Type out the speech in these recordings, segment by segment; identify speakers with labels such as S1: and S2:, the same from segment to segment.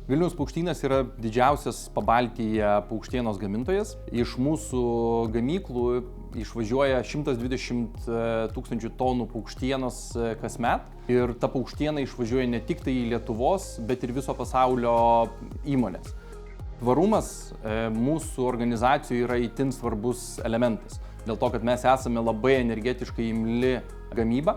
S1: Vilniaus paukštynas yra didžiausias Pabaltyje paukštienos gamintojas. Iš mūsų gamyklų išvažiuoja 120 tūkstančių tonų paukštienos kasmet. Ir ta paukštiena išvažiuoja ne tik tai į Lietuvos, bet ir viso pasaulio įmonės. Tvarumas mūsų organizacijoje yra itin svarbus elementas. Dėl to, kad mes esame labai energetiškai imli gamyba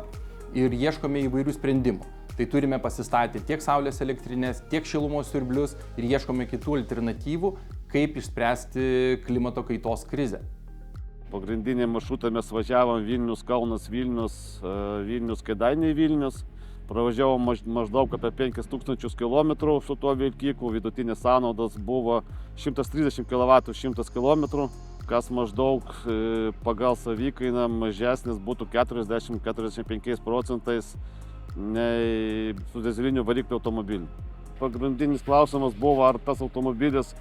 S1: ir ieškome įvairių sprendimų. Tai turime pasistatę tiek saulės elektrinės, tiek šilumos siurblius ir ieškome kitų alternatyvų, kaip išspręsti klimato kaitos krizę.
S2: Pagrindinį maršrutą mes važiavom Vilnius, Kaunas, Vilnius, Vilnius, Kėdainiai, Vilnius. Pravažiavom maždaug apie 5000 km su tuo vilkiku, vidutinės sąnaudos buvo 130 kW 100 km, kas maždaug pagal savikainą mažesnis būtų 40–45% nei su dizeliniu varikliu automobiliu. Pagrindinis klausimas buvo, ar tas automobilis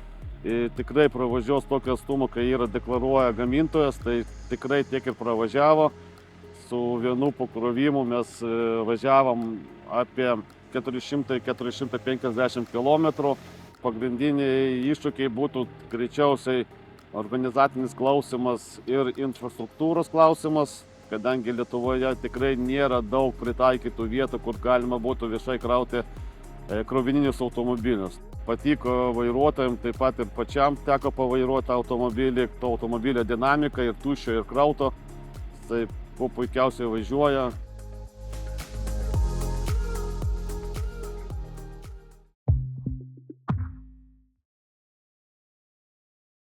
S2: tikrai pravažiuos tokį atstumą, kai yra deklaruoja gamintojas, tai tikrai tiek ir pravažiavo. Su vienu pakrovimu mes važiavom apie 400–450 km. Pagrindiniai iššūkiai būtų greičiausiai organizacinis klausimas ir infrastruktūros klausimas, kadangi Lietuvoje tikrai nėra daug pritaikytų vietų, kur galima būtų viešai krauti krovininius automobilius. Patiko vairuotojams, taip pat ir pačiam teko pavairuoti automobilį, to automobilio dinamika ir tuščio ir krauto. Tai puikiausiai važiuoja.